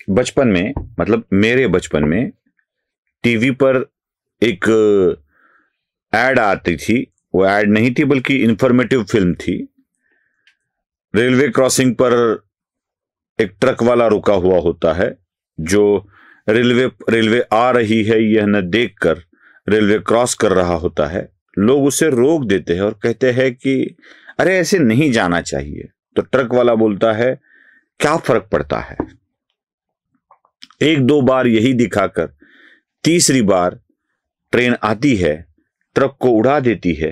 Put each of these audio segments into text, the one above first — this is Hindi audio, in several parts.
बचपन में, मतलब मेरे बचपन में टीवी पर एक एड आती थी। वो एड नहीं थी बल्कि इंफॉर्मेटिव फिल्म थी। रेलवे क्रॉसिंग पर एक ट्रक वाला रुका हुआ होता है जो रेलवे आ रही है यह न देखकर रेलवे क्रॉस कर रहा होता है। लोग उसे रोक देते हैं और कहते हैं कि अरे ऐसे नहीं जाना चाहिए। तो ट्रक वाला बोलता है क्या फर्क पड़ता है। एक दो बार यही दिखाकर तीसरी बार ट्रेन आती है, ट्रक को उड़ा देती है,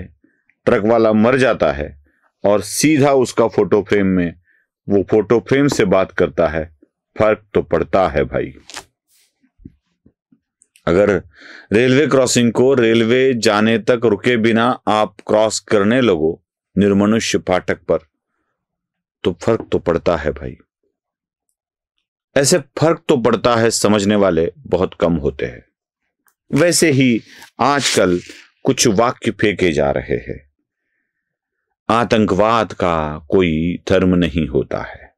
ट्रक वाला मर जाता है और सीधा उसका फोटो फ्रेम में वो फोटो फ्रेम से बात करता है। फर्क तो पड़ता है भाई। अगर रेलवे क्रॉसिंग को रेलवे जाने तक रुके बिना आप क्रॉस करने लगो निर्मनुष्य फाटक पर, तो फर्क तो पड़ता है भाई। ऐसे फर्क तो पड़ता है समझने वाले बहुत कम होते हैं। वैसे ही आजकल कुछ वाक्य फेंके जा रहे हैं। आतंकवाद का कोई धर्म नहीं होता है।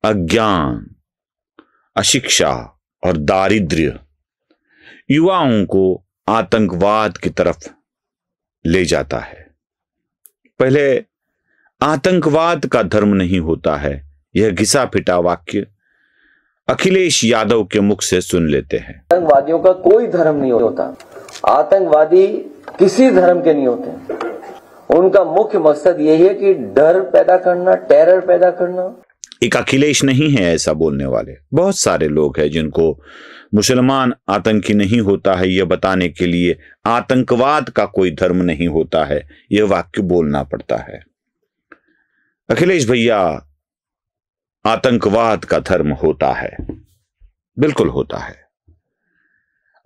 अज्ञान, अशिक्षा और दारिद्र्य युवाओं को आतंकवाद की तरफ ले जाता है। पहले आतंकवाद का धर्म नहीं होता है, यह घिसा पिटा वाक्य अखिलेश यादव के मुख से सुन लेते हैं। आतंकवादियों का कोई धर्म नहीं होता। आतंकवादी किसी धर्म के नहीं होते। उनका मुख्य मकसद यही है कि डर पैदा करना, टेरर पैदा करना। एक अखिलेश नहीं है ऐसा बोलने वाले, बहुत सारे लोग हैं जिनको मुसलमान आतंकी नहीं होता है यह बताने के लिए आतंकवाद का कोई धर्म नहीं होता है यह वाक्य बोलना पड़ता है। अखिलेश भैया, आतंकवाद का धर्म होता है, बिल्कुल होता है।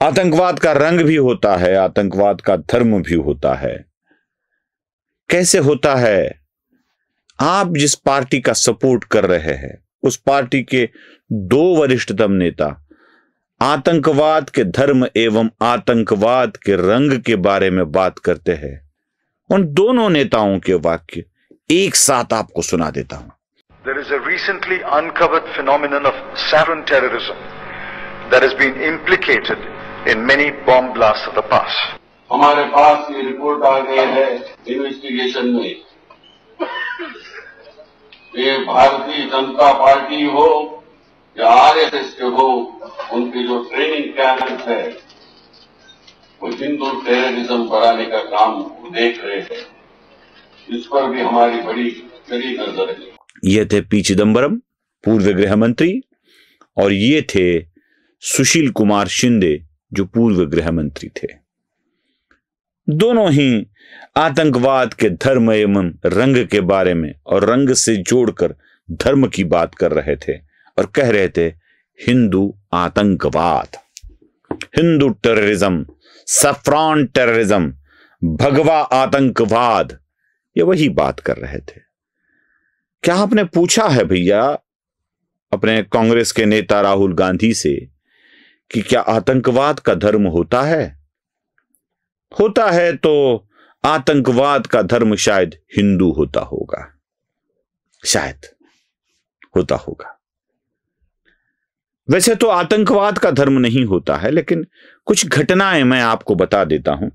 आतंकवाद का रंग भी होता है, आतंकवाद का धर्म भी होता है। कैसे होता है? आप जिस पार्टी का सपोर्ट कर रहे हैं उस पार्टी के दो वरिष्ठतम नेता आतंकवाद के धर्म एवं आतंकवाद के रंग के बारे में बात करते हैं। उन दोनों नेताओं के वाक्य एक साथ आपको सुना देता हूं। There is a recently uncovered phenomenon of saffron terrorism that has been implicated in many bomb blasts of the past. हमारे पास ये रिपोर्ट आ गई है इन्वेस्टिगेशन में, ये भारतीय जनता पार्टी हो या आरएसएस के हो, उनकी जो ट्रेनिंग कैंप है वो हिंदू टेररिज्म बढ़ाने का काम देख रहे हैं। इस पर भी हमारी बड़ी कड़ी नजर है। ये थे पी चिदंबरम, पूर्व गृह मंत्री, और ये थे सुशील कुमार शिंदे जो पूर्व गृह मंत्री थे। दोनों ही आतंकवाद के धर्म एवं रंग के बारे में और रंग से जोड़कर धर्म की बात कर रहे थे और कह रहे थे हिंदू आतंकवाद, हिंदू टेररिज्म, सफ्रॉन टेररिज्म, भगवा आतंकवाद, ये वही बात कर रहे थे। क्या आपने पूछा है भैया अपने कांग्रेस के नेता राहुल गांधी से कि क्या आतंकवाद का धर्म होता है? होता है तो आतंकवाद का धर्म शायद हिंदू होता होगा, शायद होता होगा। वैसे तो आतंकवाद का धर्म नहीं होता है, लेकिन कुछ घटनाएं मैं आपको बता देता हूं।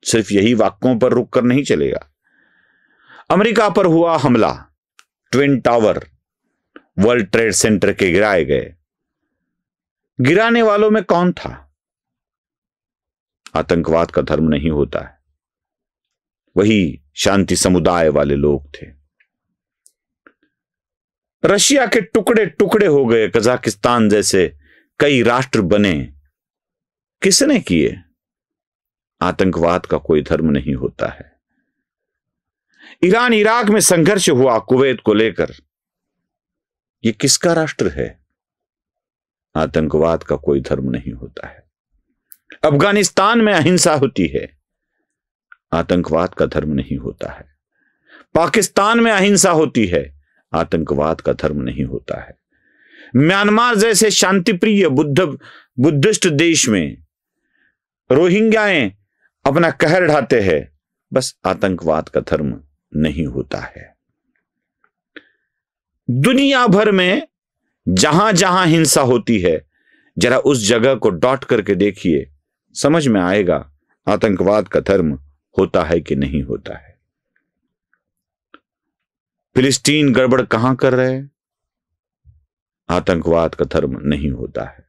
सिर्फ यही वाक्यों पर रुक कर नहीं चलेगा। अमेरिका पर हुआ हमला, twin tower, world trade centre के गिराए गए। गिराने वालों में कौन था? आतंकवाद का धर्म नहीं होता है, वही शांति समुदाय वाले लोग थे। रशिया के टुकड़े टुकड़े हो गए, कजाकिस्तान जैसे कई राष्ट्र बने, किसने किए? आतंकवाद का कोई धर्म नहीं होता है। ईरान इराक में संघर्ष हुआ कुवैत को लेकर, यह किसका राष्ट्र है? आतंकवाद का कोई धर्म नहीं होता है। अफगानिस्तान में अहिंसा होती है, आतंकवाद का धर्म नहीं होता है। पाकिस्तान में अहिंसा होती है, आतंकवाद का धर्म नहीं होता है। म्यांमार जैसे शांतिप्रिय बुद्धिस्ट देश में रोहिंग्याएं अपना कहर ढाते हैं, बस आतंकवाद का धर्म नहीं होता है। दुनिया भर में जहां जहां हिंसा होती है जरा उस जगह को डॉट करके देखिए, समझ में आएगा आतंकवाद का धर्म होता है कि नहीं होता है। फिलिस्तीन गड़बड़ कहां कर रहे हैं? आतंकवाद का धर्म नहीं होता है।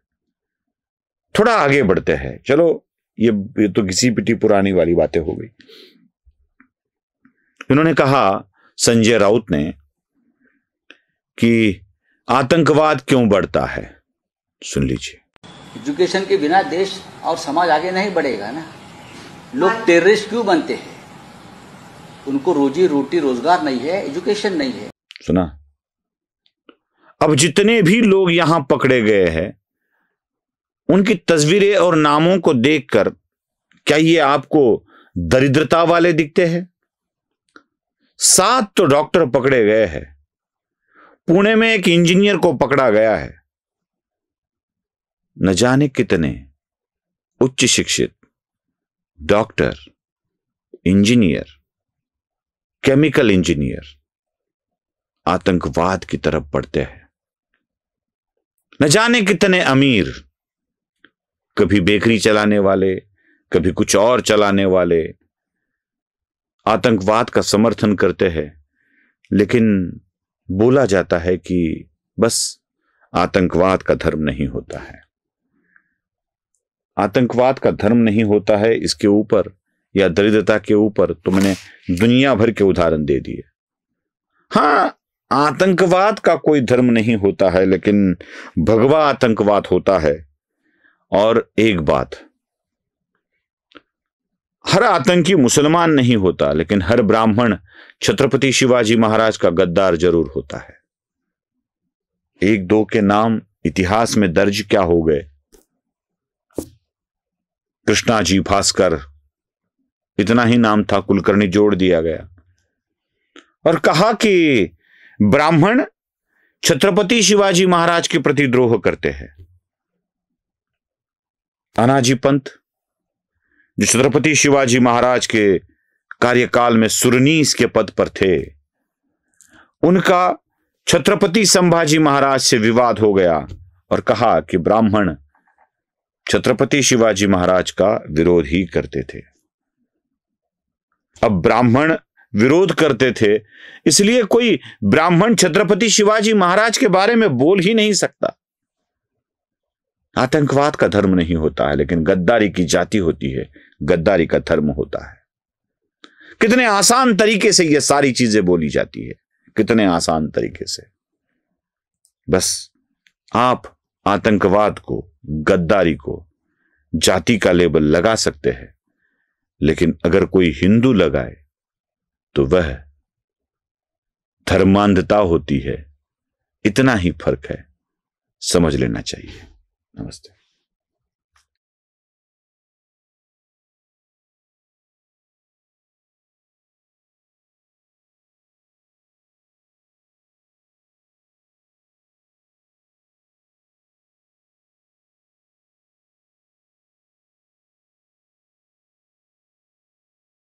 थोड़ा आगे बढ़ते हैं, चलो ये तो घिसी पिटी पुरानी वाली बातें हो गई। उन्होंने कहा, संजय राउत ने, कि आतंकवाद क्यों बढ़ता है। सुन लीजिए। एजुकेशन के बिना देश और समाज आगे नहीं बढ़ेगा ना। लोग टेररिस्ट क्यों बनते हैं? उनको रोजी रोटी रोजगार नहीं है, एजुकेशन नहीं है। सुना? अब जितने भी लोग यहां पकड़े गए हैं उनकी तस्वीरें और नामों को देखकर क्या ये आपको दरिद्रता वाले दिखते हैं? 7 तो डॉक्टर पकड़े गए हैं, पुणे में एक इंजीनियर को पकड़ा गया है, न जाने कितने उच्च शिक्षित डॉक्टर, इंजीनियर, केमिकल इंजीनियर आतंकवाद की तरफ बढ़ते हैं। न जाने कितने अमीर, कभी बेकरी चलाने वाले, कभी कुछ और चलाने वाले आतंकवाद का समर्थन करते हैं, लेकिन बोला जाता है कि बस आतंकवाद का धर्म नहीं होता है। आतंकवाद का धर्म नहीं होता है, इसके ऊपर या दरिद्रता के ऊपर तो मैंने दुनिया भर के उदाहरण दे दिए। हां, आतंकवाद का कोई धर्म नहीं होता है, लेकिन भगवा आतंकवाद होता है। और एक बात, हर आतंकी मुसलमान नहीं होता, लेकिन हर ब्राह्मण छत्रपति शिवाजी महाराज का गद्दार जरूर होता है। 1-2 के नाम इतिहास में दर्ज क्या हो गए? कृष्णाजी भास्कर, इतना ही नाम था, कुलकर्णी जोड़ दिया गया और कहा कि ब्राह्मण छत्रपति शिवाजी महाराज के प्रति द्रोह करते हैं। तानाजी पंत, जो छत्रपति शिवाजी महाराज के कार्यकाल में सुरनीस के पद पर थे, उनका छत्रपति संभाजी महाराज से विवाद हो गया और कहा कि ब्राह्मण छत्रपति शिवाजी महाराज का विरोध ही करते थे। अब ब्राह्मण विरोध करते थे, इसलिए कोई ब्राह्मण छत्रपति शिवाजी महाराज के बारे में बोल ही नहीं सकता। आतंकवाद का धर्म नहीं होता है, लेकिन गद्दारी की जाति होती है, गद्दारी का धर्म होता है। कितने आसान तरीके से ये सारी चीजें बोली जाती है, कितने आसान तरीके से। बस आप आतंकवाद को, गद्दारी को जाति का लेबल लगा सकते हैं, लेकिन अगर कोई हिंदू लगाए तो वह धर्मांधता होती है। इतना ही फर्क है, समझ लेना चाहिए। नमस्ते।